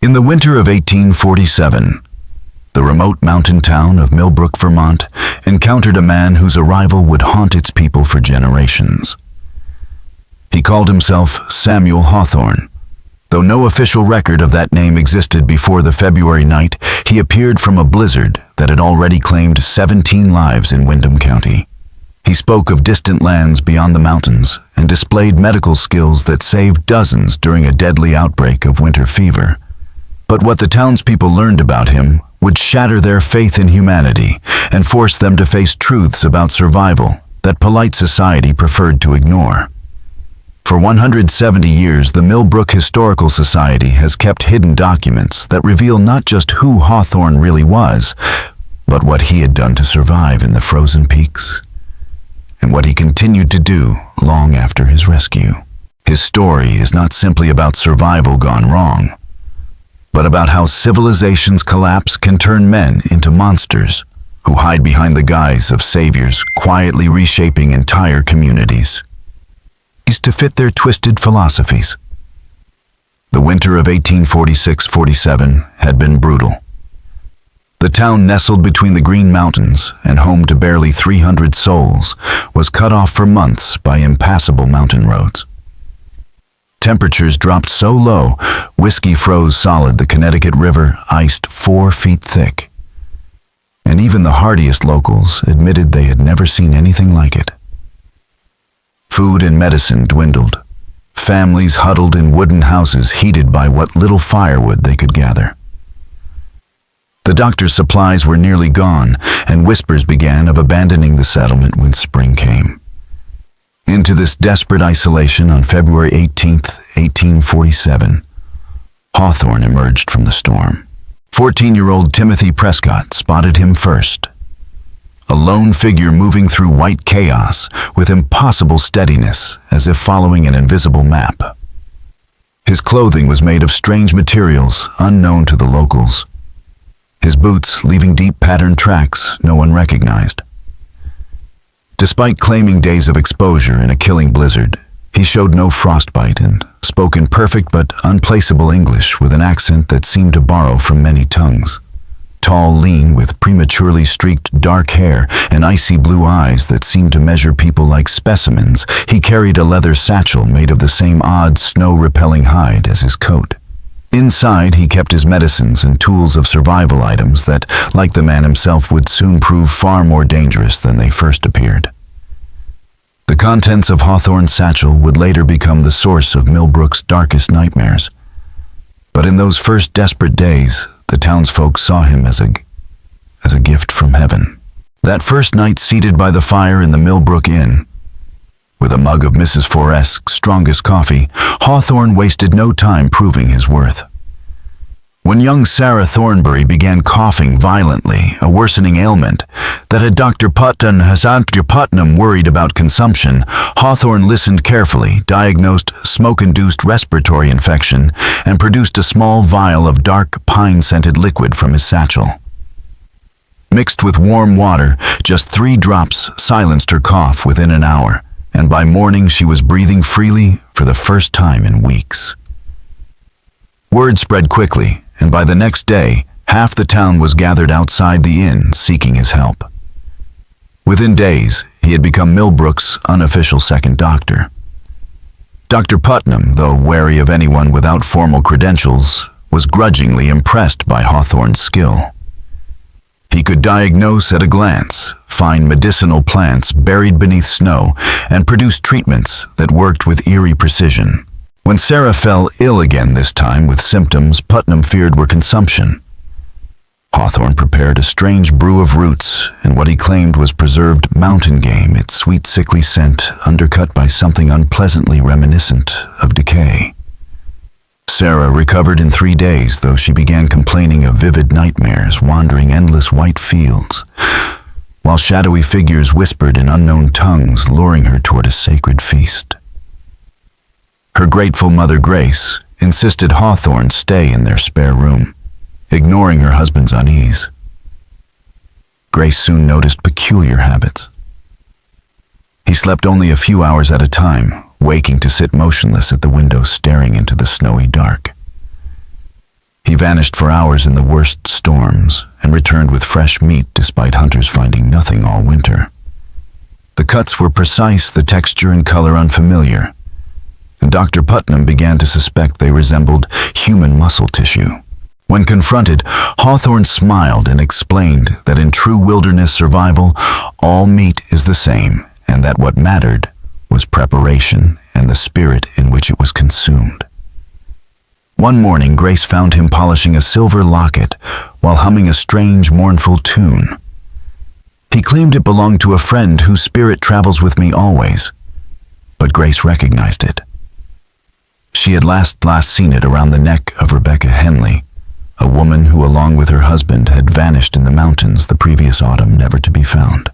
In the winter of 1847, the remote mountain town of Millbrook, Vermont, encountered a man whose arrival would haunt its people for generations. He called himself Samuel Hawthorne. Though no official record of that name existed before the February night, he appeared from a blizzard that had already claimed 17 lives in Windham County. He spoke of distant lands beyond the mountains and displayed medical skills that saved dozens during a deadly outbreak of winter fever. But what the townspeople learned about him would shatter their faith in humanity and force them to face truths about survival that polite society preferred to ignore. For 170 years, the Millbrook Historical Society has kept hidden documents that reveal not just who Hawthorne really was, but what he had done to survive in the frozen peaks, and what he continued to do long after his rescue. His story is not simply about survival gone wrong, but about how civilization's collapse can turn men into monsters who hide behind the guise of saviors, quietly reshaping entire communities to fit their twisted philosophies. The winter of 1846-47 had been brutal. The town, nestled between the Green Mountains and home to barely 300 souls, was cut off for months by impassable mountain roads. Temperatures dropped so low, whiskey froze solid. The Connecticut River iced 4 feet thick. And even the hardiest locals admitted they had never seen anything like it. Food and medicine dwindled. Families huddled in wooden houses heated by what little firewood they could gather. The doctor's supplies were nearly gone, and whispers began of abandoning the settlement when spring came. Into this desperate isolation on February 18th, 1847, Hawthorne emerged from the storm. 14-year-old Timothy Prescott spotted him first. A lone figure moving through white chaos with impossible steadiness, as if following an invisible map. His clothing was made of strange materials unknown to the locals. His boots leaving deep patterned tracks no one recognized. Despite claiming days of exposure in a killing blizzard, he showed no frostbite and spoke in perfect but unplaceable English with an accent that seemed to borrow from many tongues. Tall, lean, with prematurely streaked dark hair and icy blue eyes that seemed to measure people like specimens, he carried a leather satchel made of the same odd, snow-repelling hide as his coat. Inside, he kept his medicines and tools of survival items that, like the man himself, would soon prove far more dangerous than they first appeared. The contents of Hawthorne's satchel would later become the source of Millbrook's darkest nightmares. But in those first desperate days, the townsfolk saw him as a gift from heaven. That first night, seated by the fire in the Millbrook Inn, with a mug of Mrs. Forrest's strongest coffee, Hawthorne wasted no time proving his worth. When young Sarah Thornbury began coughing violently, a worsening ailment that had Dr. Putnam worried about consumption, Hawthorne listened carefully, diagnosed smoke-induced respiratory infection, and produced a small vial of dark pine-scented liquid from his satchel. Mixed with warm water, just 3 drops silenced her cough within an hour, and by morning she was breathing freely for the first time in weeks. Word spread quickly, and by the next day, half the town was gathered outside the inn seeking his help. Within days, he had become Millbrook's unofficial second doctor. Dr. Putnam, though wary of anyone without formal credentials, was grudgingly impressed by Hawthorne's skill. He could diagnose at a glance, find medicinal plants buried beneath snow, and produce treatments that worked with eerie precision. When Sarah fell ill again, this time with symptoms Putnam feared were consumption, Hawthorne prepared a strange brew of roots and what he claimed was preserved mountain game, its sweet sickly scent undercut by something unpleasantly reminiscent of decay. Sarah recovered in 3 days, though she began complaining of vivid nightmares wandering endless white fields, while shadowy figures whispered in unknown tongues, luring her toward a sacred feast. Her grateful mother, Grace, insisted Hawthorne stay in their spare room, ignoring her husband's unease. Grace soon noticed peculiar habits. He slept only a few hours at a time, waking to sit motionless at the window staring into the snowy dark. He vanished for hours in the worst storms and returned with fresh meat despite hunters finding nothing all winter. The cuts were precise, the texture and color unfamiliar, and Dr. Putnam began to suspect they resembled human muscle tissue. When confronted, Hawthorne smiled and explained that in true wilderness survival, all meat is the same, and that what mattered was preparation and the spirit in which it was consumed. One morning, Grace found him polishing a silver locket while humming a strange, mournful tune. He claimed it belonged to a friend whose spirit travels with me always, but Grace recognized it. She had last seen it around the neck of Rebecca Henley, a woman who, along with her husband, had vanished in the mountains the previous autumn, never to be found.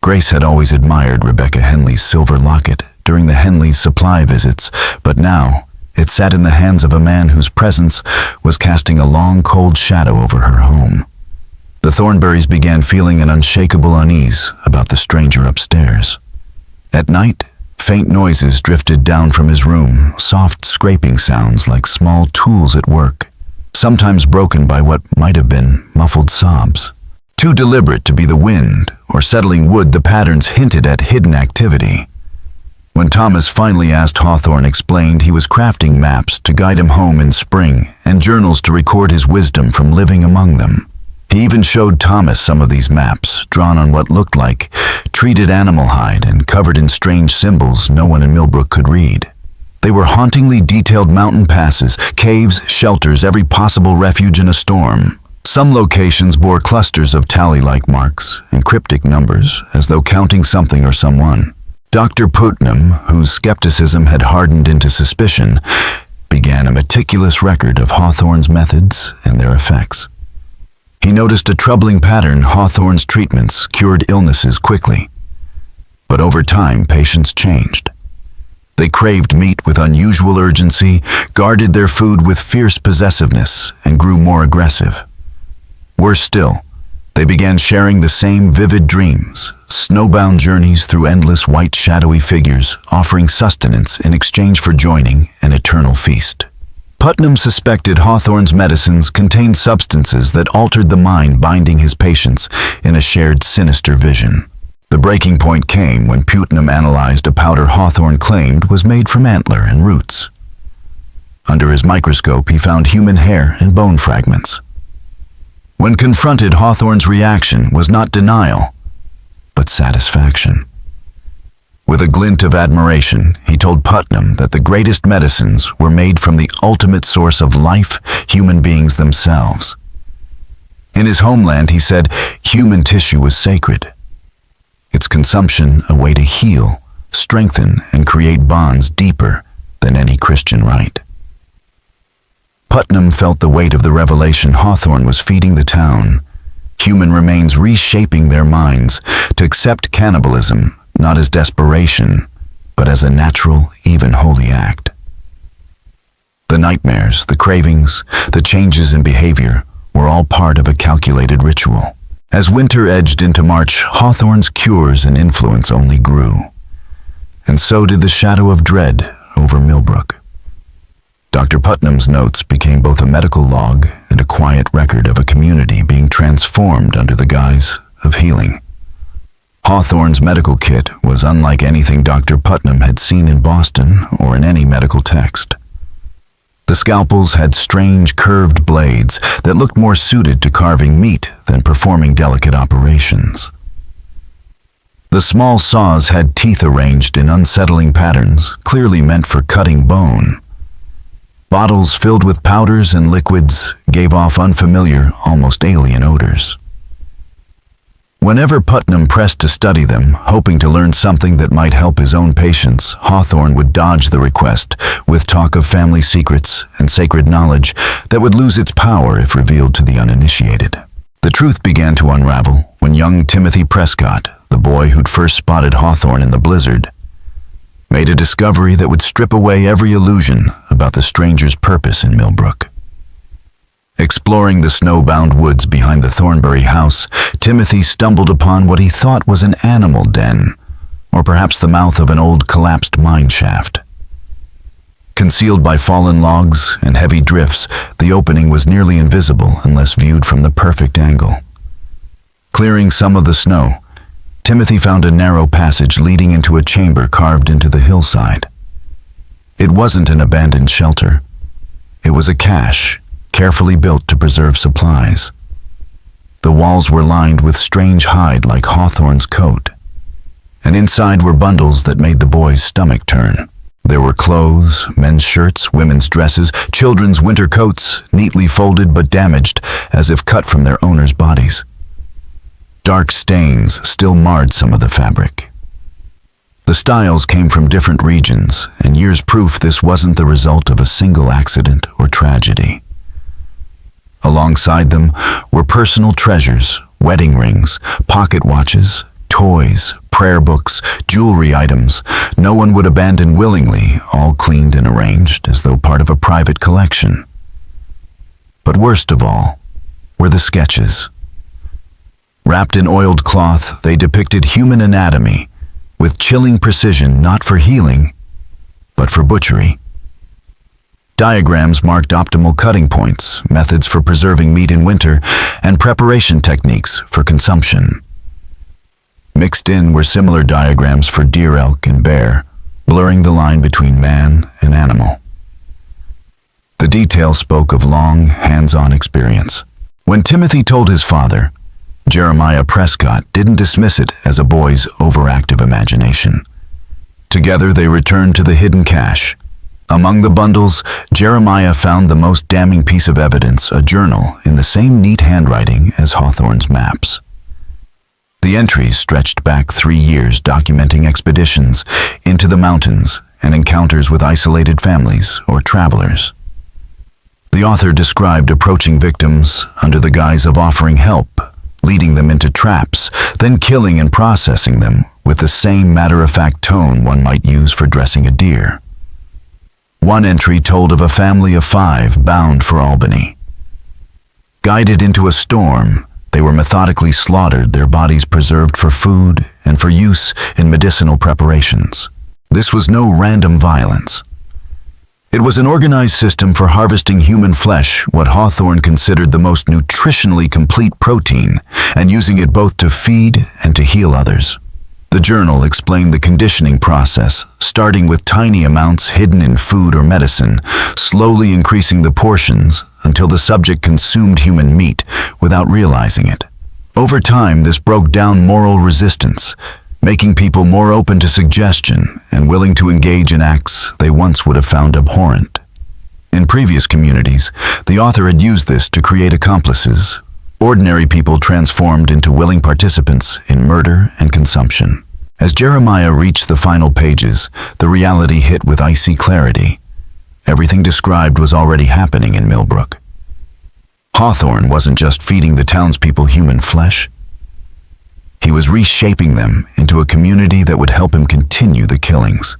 Grace had always admired Rebecca Henley's silver locket during the Henleys' supply visits, but now it sat in the hands of a man whose presence was casting a long, cold shadow over her home. The Thornberrys began feeling an unshakable unease about the stranger upstairs. At night, faint noises drifted down from his room, soft scraping sounds like small tools at work, sometimes broken by what might have been muffled sobs. Too deliberate to be the wind or settling wood, the patterns hinted at hidden activity. When Thomas finally asked, Hawthorne explained he was crafting maps to guide him home in spring and journals to record his wisdom from living among them. He even showed Thomas some of these maps, drawn on what looked like treated animal hide and covered in strange symbols no one in Millbrook could read. They were hauntingly detailed mountain passes, caves, shelters, every possible refuge in a storm. Some locations bore clusters of tally-like marks and cryptic numbers, as though counting something or someone. Dr. Putnam, whose skepticism had hardened into suspicion, began a meticulous record of Hawthorne's methods and their effects. He noticed a troubling pattern: Hawthorne's treatments cured illnesses quickly. But over time, patients changed. They craved meat with unusual urgency, guarded their food with fierce possessiveness, and grew more aggressive. Worse still, they began sharing the same vivid dreams, snowbound journeys through endless white shadowy figures, offering sustenance in exchange for joining an eternal feast. Putnam suspected Hawthorne's medicines contained substances that altered the mind, binding his patients in a shared sinister vision. The breaking point came when Putnam analyzed a powder Hawthorne claimed was made from antler and roots. Under his microscope, he found human hair and bone fragments. When confronted, Hawthorne's reaction was not denial, but satisfaction. With a glint of admiration, he told Putnam that the greatest medicines were made from the ultimate source of life, human beings themselves. In his homeland, he said, human tissue was sacred. Its consumption a way to heal, strengthen, and create bonds deeper than any Christian rite. Putnam felt the weight of the revelation Hawthorne was feeding the town. Human remains reshaping their minds to accept cannibalism not as desperation, but as a natural, even holy act. The nightmares, the cravings, the changes in behavior were all part of a calculated ritual. As winter edged into March, Hawthorne's cures and influence only grew, and so did the shadow of dread over Millbrook. Dr. Putnam's notes became both a medical log and a quiet record of a community being transformed under the guise of healing. Hawthorne's medical kit was unlike anything Dr. Putnam had seen in Boston or in any medical text. The scalpels had strange curved blades that looked more suited to carving meat than performing delicate operations. The small saws had teeth arranged in unsettling patterns, clearly meant for cutting bone. Bottles filled with powders and liquids gave off unfamiliar, almost alien odors. Whenever Putnam pressed to study them, hoping to learn something that might help his own patients, Hawthorne would dodge the request with talk of family secrets and sacred knowledge that would lose its power if revealed to the uninitiated. The truth began to unravel when young Timothy Prescott, the boy who'd first spotted Hawthorne in the blizzard, made a discovery that would strip away every illusion about the stranger's purpose in Millbrook. Exploring the snowbound woods behind the Thornberry house, Timothy stumbled upon what he thought was an animal den, or perhaps the mouth of an old collapsed mine shaft. Concealed by fallen logs and heavy drifts, the opening was nearly invisible unless viewed from the perfect angle. Clearing some of the snow, Timothy found a narrow passage leading into a chamber carved into the hillside. It wasn't an abandoned shelter. It was a cache, carefully built to preserve supplies. The walls were lined with strange hide like Hawthorne's coat, and inside were bundles that made the boy's stomach turn. There were clothes, men's shirts, women's dresses, children's winter coats, neatly folded but damaged, as if cut from their owners' bodies. Dark stains still marred some of the fabric. The styles came from different regions, and years proof this wasn't the result of a single accident or tragedy. Alongside them were personal treasures, wedding rings, pocket watches, toys, prayer books, jewelry items no one would abandon willingly, all cleaned and arranged as though part of a private collection. But worst of all were the sketches. Wrapped in oiled cloth, they depicted human anatomy, with chilling precision not for healing, but for butchery. Diagrams marked optimal cutting points, methods for preserving meat in winter, and preparation techniques for consumption. Mixed in were similar diagrams for deer, elk, and bear, blurring the line between man and animal. The details spoke of long, hands-on experience. When Timothy told his father, Jeremiah Prescott didn't dismiss it as a boy's overactive imagination. Together they returned to the hidden cache. Among the bundles, Jeremiah found the most damning piece of evidence, a journal in the same neat handwriting as Hawthorne's maps. The entries stretched back 3 years, documenting expeditions into the mountains and encounters with isolated families or travelers. The author described approaching victims under the guise of offering help, leading them into traps, then killing and processing them with the same matter-of-fact tone one might use for dressing a deer. One entry told of a family of 5 bound for Albany. Guided into a storm, they were methodically slaughtered, their bodies preserved for food and for use in medicinal preparations. This was no random violence. It was an organized system for harvesting human flesh, what Hawthorne considered the most nutritionally complete protein, and using it both to feed and to heal others. The journal explained the conditioning process, starting with tiny amounts hidden in food or medicine, slowly increasing the portions until the subject consumed human meat without realizing it. Over time, this broke down moral resistance, making people more open to suggestion and willing to engage in acts they once would have found abhorrent. In previous communities, the author had used this to create accomplices, ordinary people transformed into willing participants in murder and consumption. As Jeremiah reached the final pages, the reality hit with icy clarity. Everything described was already happening in Millbrook. Hawthorne wasn't just feeding the townspeople human flesh. He was reshaping them into a community that would help him continue the killings.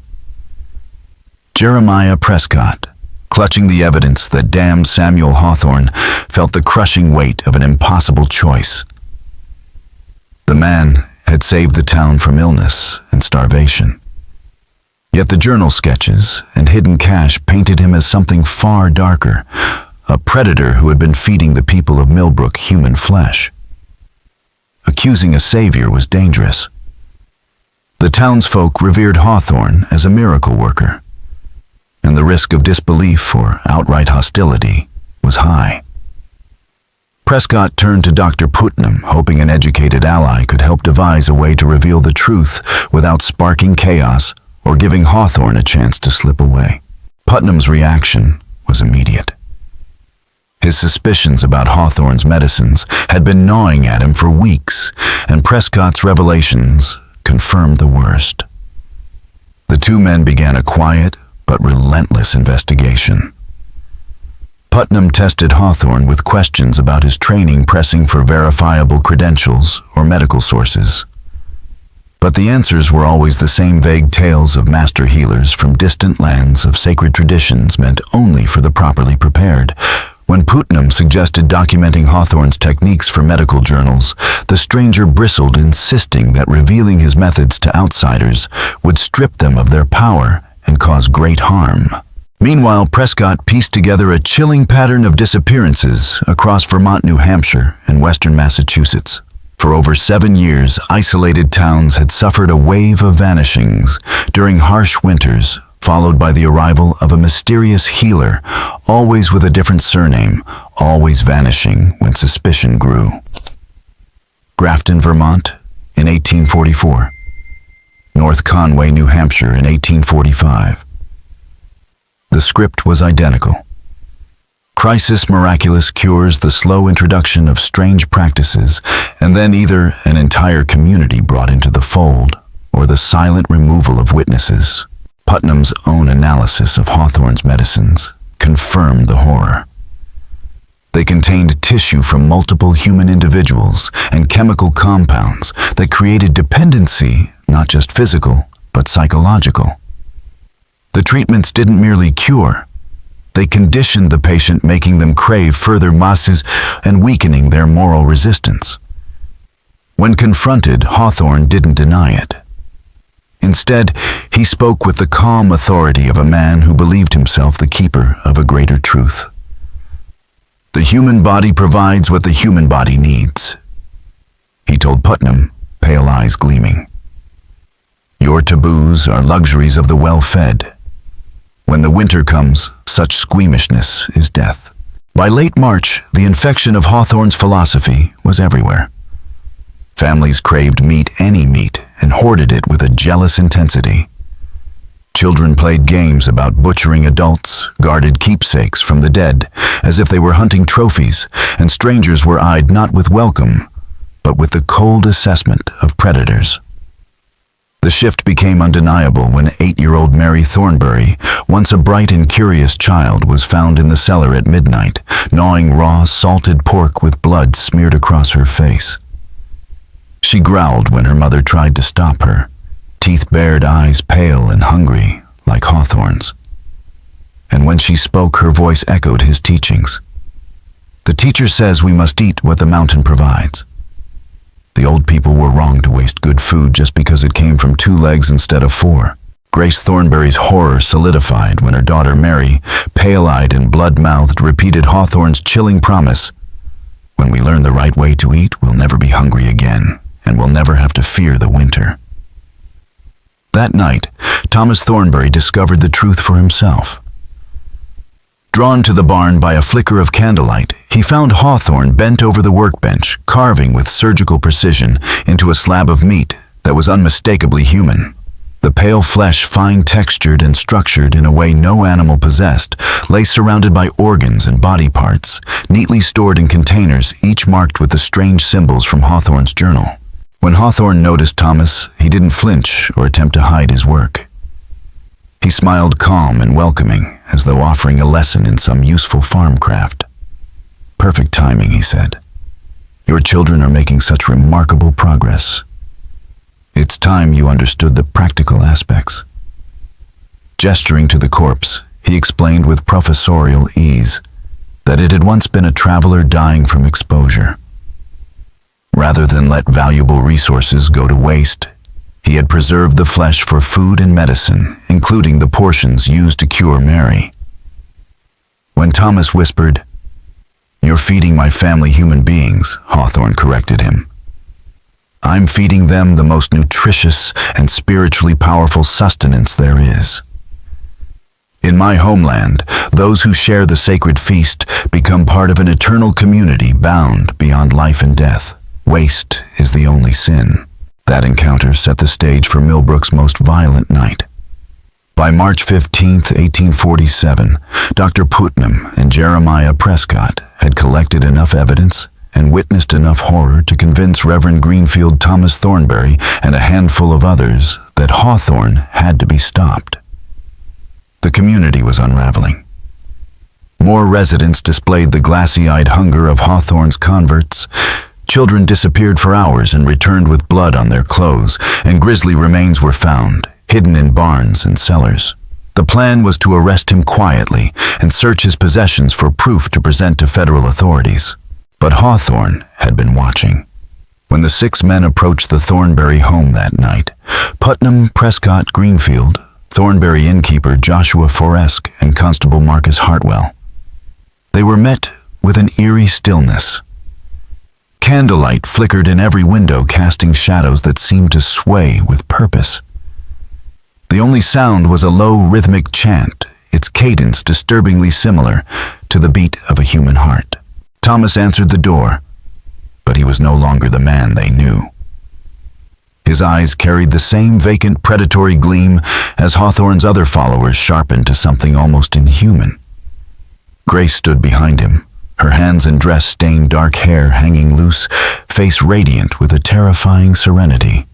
Jeremiah Prescott, clutching the evidence that damned Samuel Hawthorne, felt the crushing weight of an impossible choice. The man had saved the town from illness and starvation. Yet the journal sketches and hidden cache painted him as something far darker, a predator who had been feeding the people of Millbrook human flesh. Accusing a savior was dangerous. The townsfolk revered Hawthorne as a miracle worker, and the risk of disbelief or outright hostility was high. Prescott turned to Dr. Putnam, hoping an educated ally could help devise a way to reveal the truth without sparking chaos or giving Hawthorne a chance to slip away. Putnam's reaction was immediate. His suspicions about Hawthorne's medicines had been gnawing at him for weeks, and Prescott's revelations confirmed the worst. The two men began a quiet but relentless investigation. Putnam tested Hawthorne with questions about his training, pressing for verifiable credentials or medical sources. But the answers were always the same vague tales of master healers from distant lands of sacred traditions meant only for the properly prepared. When Putnam suggested documenting Hawthorne's techniques for medical journals, the stranger bristled, insisting that revealing his methods to outsiders would strip them of their power and cause great harm. Meanwhile, Prescott pieced together a chilling pattern of disappearances across Vermont, New Hampshire, and western Massachusetts. For over 7 years, isolated towns had suffered a wave of vanishings during harsh winters, followed by the arrival of a mysterious healer, always with a different surname, always vanishing when suspicion grew. Grafton, Vermont, in 1844. North Conway, New Hampshire, in 1845. The script was identical. Crisis miraculous cures, the slow introduction of strange practices, and then either an entire community brought into the fold, or the silent removal of witnesses. Putnam's own analysis of Hawthorne's medicines confirmed the horror. They contained tissue from multiple human individuals and chemical compounds that created dependency, not just physical, but psychological. The treatments didn't merely cure. They conditioned the patient, making them crave further masses and weakening their moral resistance. When confronted, Hawthorne didn't deny it. Instead, he spoke with the calm authority of a man who believed himself the keeper of a greater truth. The human body provides what the human body needs, he told Putnam, pale eyes gleaming. Your taboos are luxuries of the well-fed. When the winter comes, such squeamishness is death. By late March, the infection of Hawthorne's philosophy was everywhere. Families craved meat, any meat, and hoarded it with a jealous intensity. Children played games about butchering adults, guarded keepsakes from the dead, as if they were hunting trophies, and strangers were eyed not with welcome, but with the cold assessment of predators. The shift became undeniable when 8-year-old Mary Thornbury, once a bright and curious child, was found in the cellar at midnight, gnawing raw, salted pork with blood smeared across her face. She growled when her mother tried to stop her, teeth bared, eyes pale and hungry, like Hawthorne's. And when she spoke, her voice echoed his teachings. The teacher says we must eat what the mountain provides. The old people were wrong to waste good food just because it came from 2 legs instead of 4. Grace Thornbury's horror solidified when her daughter Mary, pale-eyed and blood-mouthed, repeated Hawthorne's chilling promise: when we learn the right way to eat, we'll never be hungry again, and we'll never have to fear the winter. That night, Thomas Thornbury discovered the truth for himself. Drawn to the barn by a flicker of candlelight, he found Hawthorne bent over the workbench, carving with surgical precision into a slab of meat that was unmistakably human. The pale flesh, fine-textured and structured in a way no animal possessed, lay surrounded by organs and body parts, neatly stored in containers, each marked with the strange symbols from Hawthorne's journal. When Hawthorne noticed Thomas, he didn't flinch or attempt to hide his work. He smiled calm and welcoming, as though offering a lesson in some useful farm craft. Perfect timing, he said. Your children are making such remarkable progress. It's time you understood the practical aspects. Gesturing to the corpse, he explained with professorial ease that it had once been a traveler dying from exposure. Rather than let valuable resources go to waste, he had preserved the flesh for food and medicine, including the portions used to cure Mary. When Thomas whispered, "You're feeding my family human beings," Hawthorne corrected him. "I'm feeding them the most nutritious and spiritually powerful sustenance there is. In my homeland, those who share the sacred feast become part of an eternal community bound beyond life and death. Waste is the only sin." That encounter set the stage for Millbrook's most violent night. By March 15, 1847, Dr. Putnam and Jeremiah Prescott had collected enough evidence and witnessed enough horror to convince Reverend Greenfield Thomas Thornbury and a handful of others that Hawthorne had to be stopped. The community was unraveling. More residents displayed the glassy-eyed hunger of Hawthorne's converts. Children disappeared for hours and returned with blood on their clothes, and grisly remains were found, hidden in barns and cellars. The plan was to arrest him quietly and search his possessions for proof to present to federal authorities. But Hawthorne had been watching. When the 6 men approached the Thornbury home that night, Putnam, Prescott, Greenfield, Thornbury innkeeper Joshua Forresque and Constable Marcus Hartwell. They were met with an eerie stillness. Candlelight flickered in every window, casting shadows that seemed to sway with purpose. The only sound was a low rhythmic chant, its cadence disturbingly similar to the beat of a human heart. Thomas answered the door, but he was no longer the man they knew. His eyes carried the same vacant, predatory gleam as Hawthorne's other followers, sharpened to something almost inhuman. Grace stood behind him, her hands and dress-stained dark hair hanging loose, face radiant with a terrifying serenity.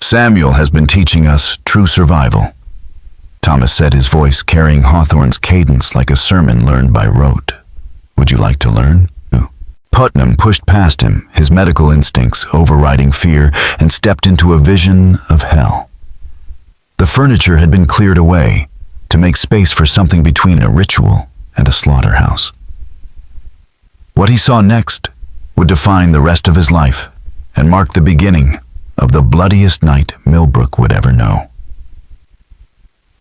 "Samuel has been teaching us true survival," Thomas said, his voice carrying Hawthorne's cadence like a sermon learned by rote. "Would you like to learn?" Putnam pushed past him, his medical instincts overriding fear, and stepped into a vision of hell. The furniture had been cleared away to make space for something between a ritual and a slaughterhouse. What he saw next would define the rest of his life and mark the beginning of the bloodiest night Millbrook would ever know.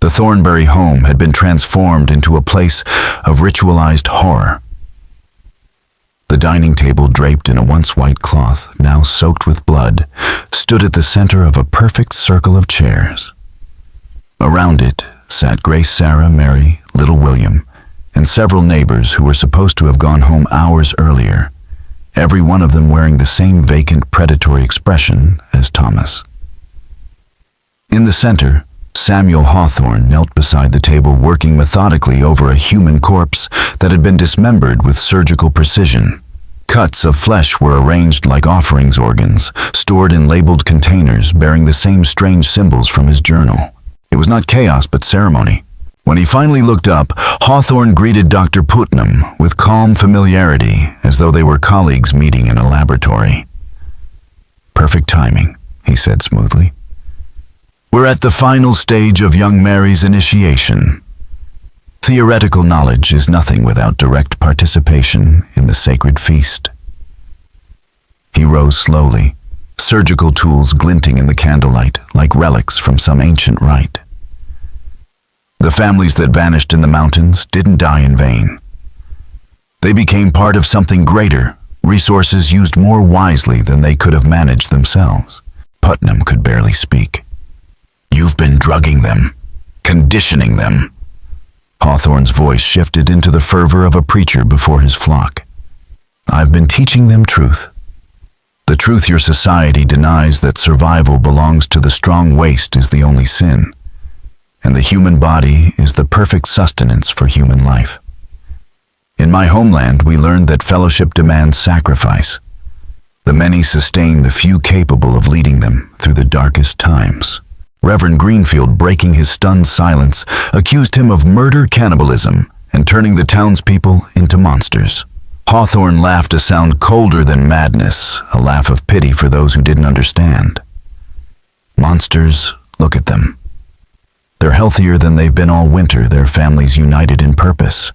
The Thornbury home had been transformed into a place of ritualized horror. The dining table, draped in a once white cloth, now soaked with blood, stood at the center of a perfect circle of chairs. Around it sat Grace, Sarah, Mary, little William, and several neighbors who were supposed to have gone home hours earlier, every one of them wearing the same vacant, predatory expression as Thomas. In the center, Samuel Hawthorne knelt beside the table, working methodically over a human corpse that had been dismembered with surgical precision. Cuts of flesh were arranged like offerings organs, stored in labeled containers bearing the same strange symbols from his journal. It was not chaos but ceremony. When he finally looked up, Hawthorne greeted Dr. Putnam with calm familiarity, as though they were colleagues meeting in a laboratory. "Perfect timing," he said smoothly. "We're at the final stage of young Mary's initiation. Theoretical knowledge is nothing without direct participation in the sacred feast." He rose slowly, surgical tools glinting in the candlelight like relics from some ancient rite. The families that vanished in the mountains didn't die in vain. They became part of something greater, resources used more wisely than they could have managed themselves. Putnam could barely speak. "You've been drugging them, conditioning them." Hawthorne's voice shifted into the fervor of a preacher before his flock. "I've been teaching them truth. The truth your society denies, that survival belongs to the strong waste, is the only sin, and the human body is the perfect sustenance for human life. In my homeland, we learned that fellowship demands sacrifice. The many sustain the few capable of leading them through the darkest times." Reverend Greenfield, breaking his stunned silence, accused him of murder, cannibalism, and turning the townspeople into monsters. Hawthorne laughed, a sound colder than madness, a laugh of pity for those who didn't understand. "Monsters, look at them. They're healthier than they've been all winter, their families united in purpose.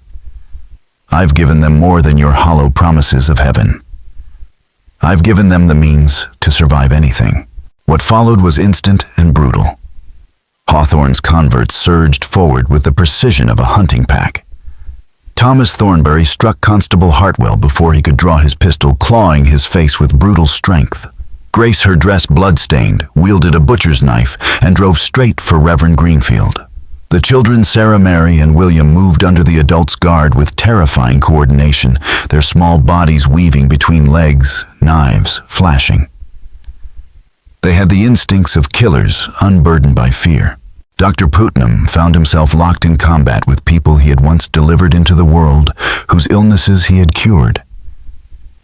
I've given them more than your hollow promises of heaven. I've given them the means to survive anything." What followed was instant and brutal. Hawthorne's converts surged forward with the precision of a hunting pack. Thomas Thornbury struck Constable Hartwell before he could draw his pistol, clawing his face with brutal strength. Grace, her dress blood-stained, wielded a butcher's knife and drove straight for Reverend Greenfield. The children, Sarah, Mary, and William, moved under the adult's guard with terrifying coordination, their small bodies weaving between legs, knives flashing. They had the instincts of killers, unburdened by fear. Dr. Putnam found himself locked in combat with people he had once delivered into the world, whose illnesses he had cured.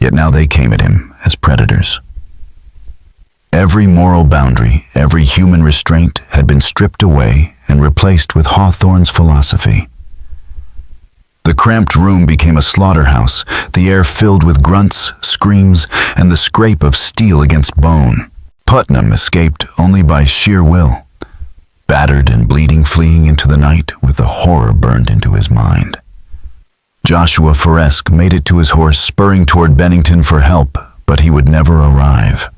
Yet now they came at him as predators. Every moral boundary, every human restraint had been stripped away and replaced with Hawthorne's philosophy. The cramped room became a slaughterhouse, the air filled with grunts, screams, and the scrape of steel against bone. Putnam escaped only by sheer will, battered and bleeding, fleeing into the night with the horror burned into his mind. Joshua Forresque made it to his horse, spurring toward Bennington for help, but he would never arrive.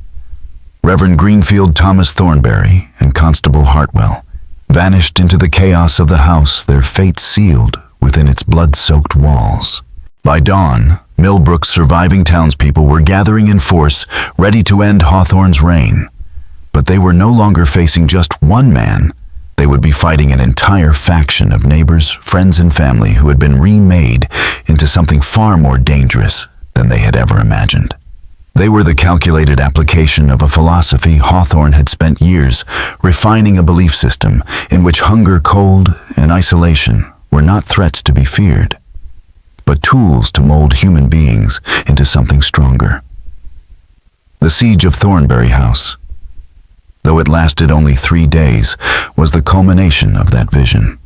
Reverend Greenfield, Thomas Thornbury, and Constable Hartwell vanished into the chaos of the house, their fate sealed within its blood-soaked walls. By dawn, Millbrook's surviving townspeople were gathering in force, ready to end Hawthorne's reign. But they were no longer facing just one man. They would be fighting an entire faction of neighbors, friends, and family who had been remade into something far more dangerous than they had ever imagined. They were the calculated application of a philosophy Hawthorne had spent years refining, a belief system in which hunger, cold, and isolation were not threats to be feared, but tools to mold human beings into something stronger. The siege of Thornbury House, though it lasted only 3 days, was the culmination of that vision.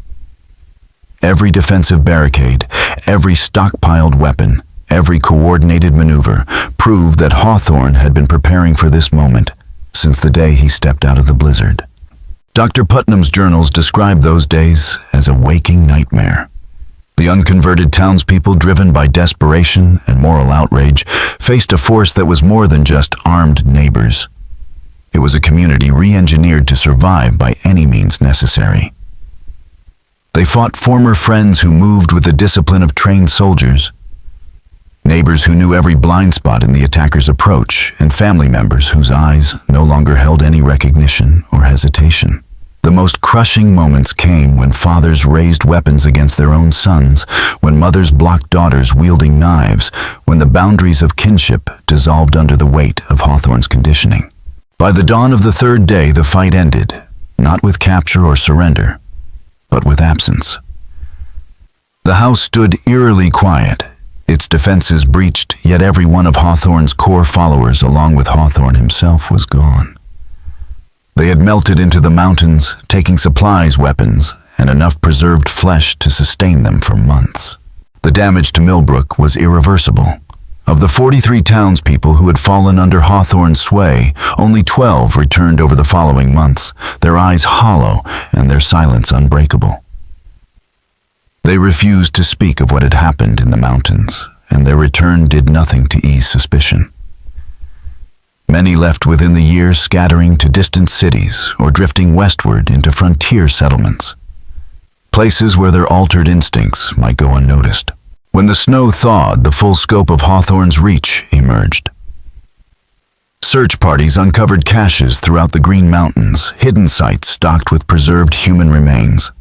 Every defensive barricade, every stockpiled weapon, every coordinated maneuver proved that Hawthorne had been preparing for this moment since the day he stepped out of the blizzard. Dr. Putnam's journals describe those days as a waking nightmare. The unconverted townspeople, driven by desperation and moral outrage, faced a force that was more than just armed neighbors. It was a community re-engineered to survive by any means necessary. They fought former friends who moved with the discipline of trained soldiers, neighbors who knew every blind spot in the attacker's approach, and family members whose eyes no longer held any recognition or hesitation. The most crushing moments came when fathers raised weapons against their own sons, when mothers blocked daughters wielding knives, when the boundaries of kinship dissolved under the weight of Hawthorne's conditioning. By the dawn of the 3rd day, the fight ended, not with capture or surrender, but with absence. The house stood eerily quiet, its defenses breached, yet every one of Hawthorne's core followers, along with Hawthorne himself, was gone. They had melted into the mountains, taking supplies, weapons, and enough preserved flesh to sustain them for months. The damage to Millbrook was irreversible. Of the 43 townspeople who had fallen under Hawthorne's sway, only 12 returned over the following months, their eyes hollow and their silence unbreakable. They refused to speak of what had happened in the mountains, and their return did nothing to ease suspicion. Many left within the year, scattering to distant cities or drifting westward into frontier settlements, places where their altered instincts might go unnoticed. When the snow thawed, the full scope of Hawthorne's reach emerged. Search parties uncovered caches throughout the Green Mountains, hidden sites stocked with preserved human remains,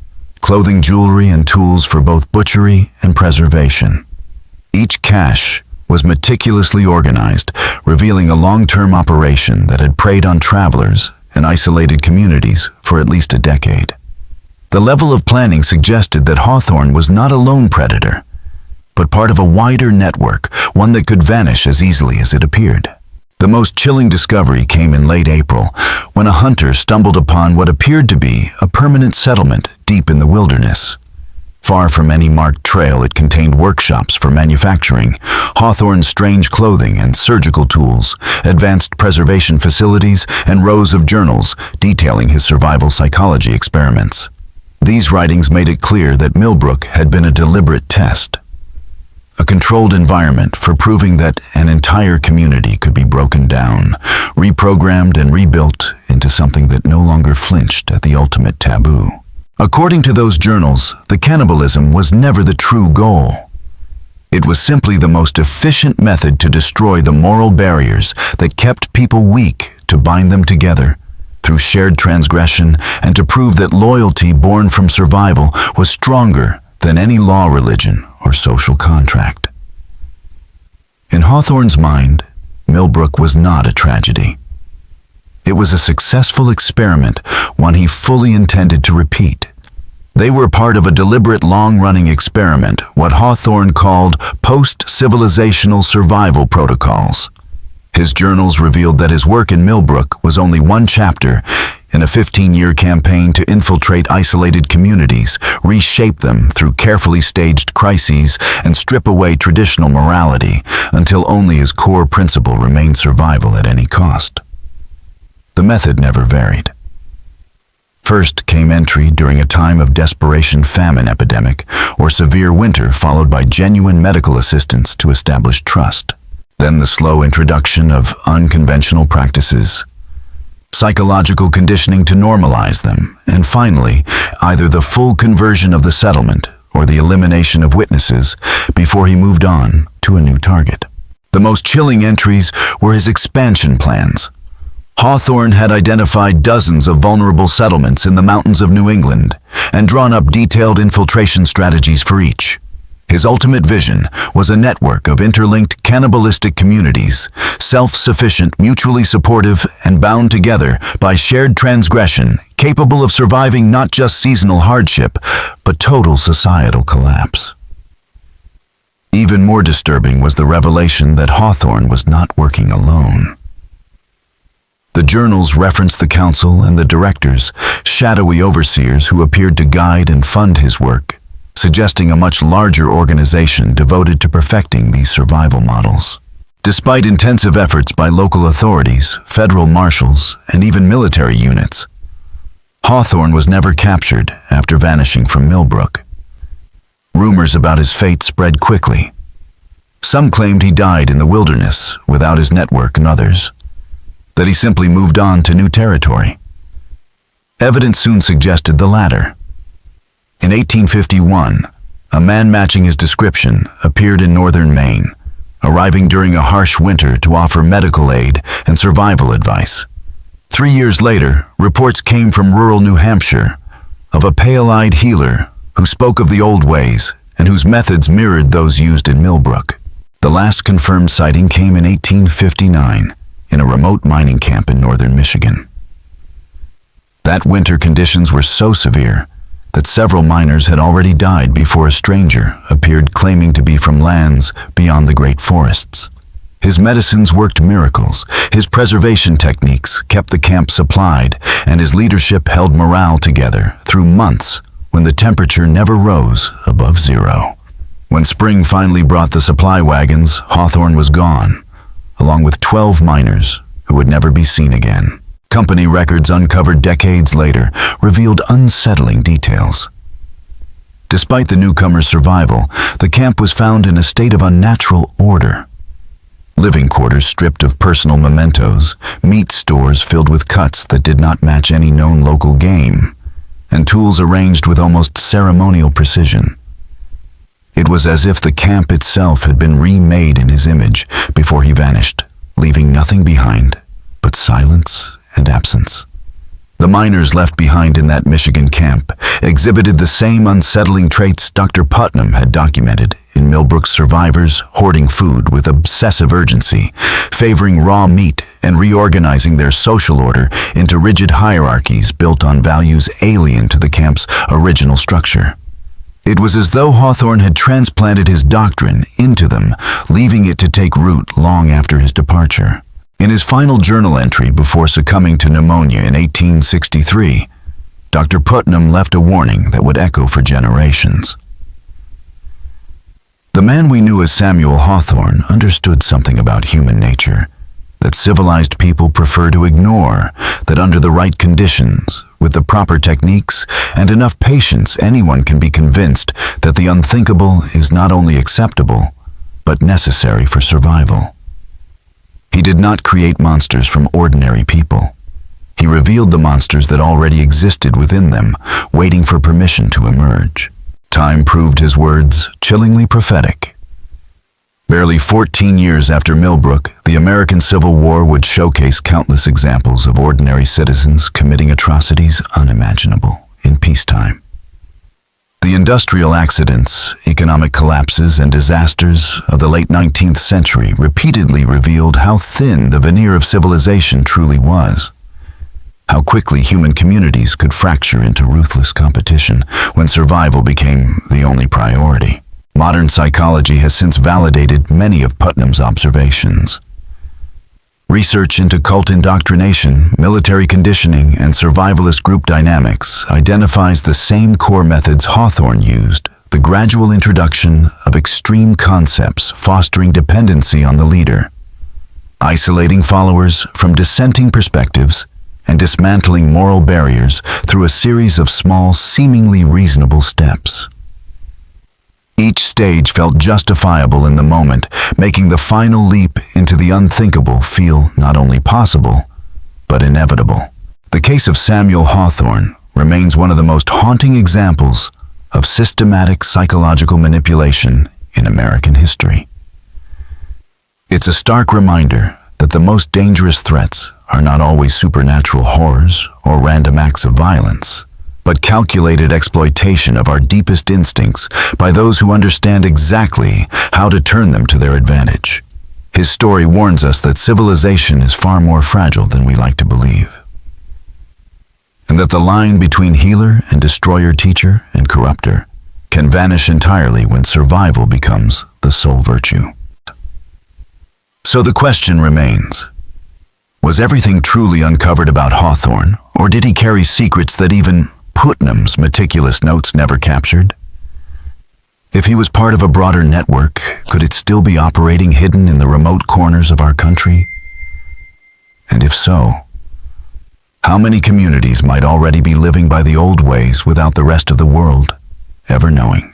clothing, jewelry, and tools for both butchery and preservation. Each cache was meticulously organized, revealing a long-term operation that had preyed on travelers and isolated communities for at least a decade. The level of planning suggested that Hawthorne was not a lone predator, but part of a wider network, one that could vanish as easily as it appeared. The most chilling discovery came in late April, when a hunter stumbled upon what appeared to be a permanent settlement deep in the wilderness. Far from any marked trail, it contained workshops for manufacturing, Hawthorne's strange clothing and surgical tools, advanced preservation facilities, and rows of journals detailing his survival psychology experiments. These writings made it clear that Millbrook had been a deliberate test, a controlled environment for proving that an entire community could be broken down, reprogrammed, and rebuilt into something that no longer flinched at the ultimate taboo. According to those journals, the cannibalism was never the true goal. It was simply the most efficient method to destroy the moral barriers that kept people weak, to bind them together through shared transgression, and to prove that loyalty born from survival was stronger than any law, religion, or social contract. In Hawthorne's mind, Millbrook was not a tragedy. It was a successful experiment, one he fully intended to repeat. They were part of a deliberate long-running experiment, what Hawthorne called post-civilizational survival protocols. His journals revealed that his work in Millbrook was only one chapter in a 15-year campaign to infiltrate isolated communities, reshape them through carefully staged crises, and strip away traditional morality until only his core principle remained: survival at any cost. The method never varied. First came entry during a time of desperation, famine epidemic, or severe winter, followed by genuine medical assistance to establish trust. Then the slow introduction of unconventional practices, psychological conditioning to normalize them, and finally, either the full conversion of the settlement or the elimination of witnesses before he moved on to a new target. The most chilling entries were his expansion plans. Hawthorne had identified dozens of vulnerable settlements in the mountains of New England and drawn up detailed infiltration strategies for each. His ultimate vision was a network of interlinked cannibalistic communities, self-sufficient, mutually supportive, and bound together by shared transgression, capable of surviving not just seasonal hardship, but total societal collapse. Even more disturbing was the revelation that Hawthorne was not working alone. The journals referenced the council and the directors, shadowy overseers who appeared to guide and fund his work, suggesting a much larger organization devoted to perfecting these survival models. Despite intensive efforts by local authorities, federal marshals, and even military units, Hawthorne was never captured after vanishing from Millbrook. Rumors about his fate spread quickly. Some claimed he died in the wilderness without his network, and others that he simply moved on to new territory. Evidence soon suggested the latter. In 1851, a man matching his description appeared in northern Maine, arriving during a harsh winter to offer medical aid and survival advice. 3 years later, reports came from rural New Hampshire of a pale-eyed healer who spoke of the old ways and whose methods mirrored those used in Millbrook. The last confirmed sighting came in 1859 in a remote mining camp in northern Michigan. That winter conditions were so severe that several miners had already died before a stranger appeared claiming to be from lands beyond the great forests. His medicines worked miracles, his preservation techniques kept the camp supplied, and his leadership held morale together through months when the temperature never rose above zero. When spring finally brought the supply wagons, Hawthorne was gone, along with 12 miners who would never be seen again. Company records uncovered decades later revealed unsettling details. Despite the newcomer's survival, the camp was found in a state of unnatural order. Living quarters stripped of personal mementos, meat stores filled with cuts that did not match any known local game, and tools arranged with almost ceremonial precision. It was as if the camp itself had been remade in his image before he vanished, leaving nothing behind but silence and absence. The miners left behind in that Michigan camp exhibited the same unsettling traits Dr. Putnam had documented in Millbrook's survivors, hoarding food with obsessive urgency, favoring raw meat, and reorganizing their social order into rigid hierarchies built on values alien to the camp's original structure. It was as though Hawthorne had transplanted his doctrine into them, leaving it to take root long after his departure. In his final journal entry before succumbing to pneumonia in 1863, Dr. Putnam left a warning that would echo for generations. The man we knew as Samuel Hawthorne understood something about human nature that civilized people prefer to ignore, that under the right conditions, with the proper techniques and enough patience, anyone can be convinced that the unthinkable is not only acceptable, but necessary for survival. He did not create monsters from ordinary people. He revealed the monsters that already existed within them, waiting for permission to emerge. Time proved his words chillingly prophetic. Barely 14 years after Millbrook, the American Civil War would showcase countless examples of ordinary citizens committing atrocities unimaginable in peacetime. The industrial accidents, economic collapses, and disasters of the late 19th century repeatedly revealed how thin the veneer of civilization truly was. How quickly human communities could fracture into ruthless competition when survival became the only priority. Modern psychology has since validated many of Putnam's observations. Research into cult indoctrination, military conditioning, and survivalist group dynamics identifies the same core methods Hawthorne used: the gradual introduction of extreme concepts fostering dependency on the leader, isolating followers from dissenting perspectives, and dismantling moral barriers through a series of small, seemingly reasonable steps. Each stage felt justifiable in the moment, making the final leap into the unthinkable feel not only possible, but inevitable. The case of Samuel Hawthorne remains one of the most haunting examples of systematic psychological manipulation in American history. It's a stark reminder that the most dangerous threats are not always supernatural horrors or random acts of violence, but calculated exploitation of our deepest instincts by those who understand exactly how to turn them to their advantage. His story warns us that civilization is far more fragile than we like to believe, and that the line between healer and destroyer, teacher and corrupter, can vanish entirely when survival becomes the sole virtue. So the question remains, was everything truly uncovered about Hawthorne, or did he carry secrets that even Putnam's meticulous notes never captured? If he was part of a broader network, could it still be operating hidden in the remote corners of our country? And if so, how many communities might already be living by the old ways without the rest of the world ever knowing?